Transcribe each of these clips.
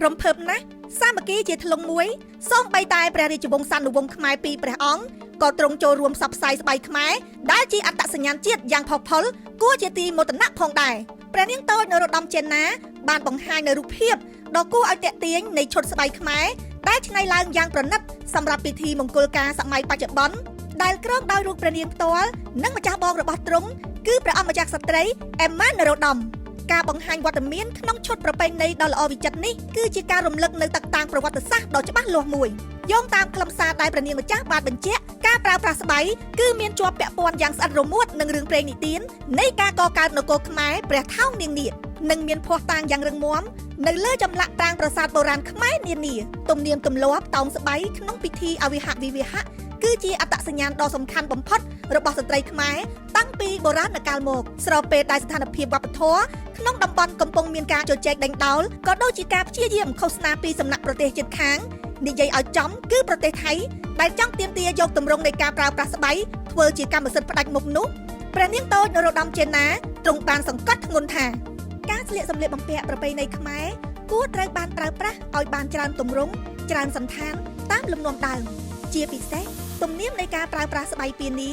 រំភើបណាស់សាមគ្គីជាធ្លុងមួយសូមបីតែព្រះរាជវង្សានុវង្សខ្មែរពីរព្រះអង្គក៏ទ្រង់ចូលរួមផ្សព្វផ្សាយស្បែកខ្មែរដែលជាអត្តសញ្ញាណជាតិយ៉ាងផុសផុលគួរជាទីមោទនៈផងដែរព្រះនាងតូចនរោត្តមចេនណាបានបង្ហាញនូវរូបភាពដ៏គួរឲ្យទាក់ទាញនៃឈុតស្បែកខ្មែរដែលច្នៃឡើងយ៉ាងប្រណិតសម្រាប់ពិធីមង្គលការសម័យបច្ចុប្បន្នដែលគ្រងដោយរូបព្រះនាងផ្ទាល់និងម្ចាស់បងរបស់ទ្រង់គឺព្រះអង្គម្ចាស់ក្សត្រីអេម៉ានរ៉ូដាមការបង្ហាញវត្តមានក្នុងឈុតប្រពៃណីដ៏ល្អវិចិត្រនេះគឺជាការរំលឹកនៅតកតាំងប្រវត្តិសាស្ត្រដ៏ច្បាស់លាស់មួយយោងតាមខ្លឹមសារដែលព្រះនាងម្ចាស់បានបញ្ជាក់ការប្រើប្រាស់ស្បៃគឺមានជាប់ពាក់ព័ន្ធយ៉ាងស្អិតរមួតនឹងរឿងព្រេងនិទាននៃការកកើតនគរខ្មែរព្រះថោងនាងនាគនិងមានភ័ស្តុតាងយ៉ាងរឹងមាំនៅលើចម្លាក់ប្រាង្គប្រាសាទបុរាណខ្មែរនានាទំនៀមទម្លាប់តោងស្បៃក្នុងពិធីអវិហវិវាហៈគឺជាអត្តសញ្ញាណដ៏សំខាន់បំផុតរបស់ស្ត្រីខ្មែរតាំងពីបុរាណកាលមកស្របពេលដែលស្ថានភាពវប្បធម៌ក្នុងតំបន់កំពុងមានការជជែកដេញដោលក៏ដូចជាការព្យាយាមឃោសនាពីសំណាក់ប្រទេសជិតខាងនិយាយឲ្យចំគឺប្រទេសថៃដែលចង់ទាមទារយកទម្រង់នៃការប្រើប្រាស់ស្បៃធ្វើជាកម្មសិទ្ធិផ្ដាច់មុខនោះព្រះនាងតូចនរោត្តមចេនណាទ្រង់បានសង្កត់ធ្ងន់ថាការស្លៀកសម្លៀកបំពាក់ប្រពៃណីខ្មែរគួរត្រូវបានប្រើប្រាស់ឲ្យបានច្រើនទម្រង់ច្រើនសន្តានតាមលំនាំដើមជាពិសេសទំនៀមនៃការប្រើប្រាស់ស្បៃពានា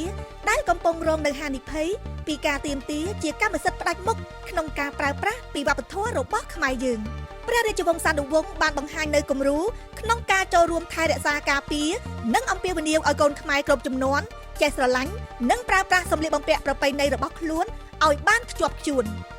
ដែលកំពុងរងនៅហានិភ័យពីការទាមទារជាកម្មសិទ្ធិផ្ដាច់មុខក្នុងការប្រើប្រាស់ពីវប្បធម៌របស់ខ្មែរយើងព្រះរាជវង្សានុវង្សបានបង្ហាញនៅគំរូក្នុងការចូលរួមថែរក្សាការពារនិងអំពាវនាវឲ្យកូនខ្មែរគ្រប់ជំនាន់ចេះស្រឡាញ់និងប្រើប្រាស់សម្លៀកបំពាក់ប្រពៃណីរបស់ខ្លួនឲ្យបានខ្ជាប់ខ្ជួន។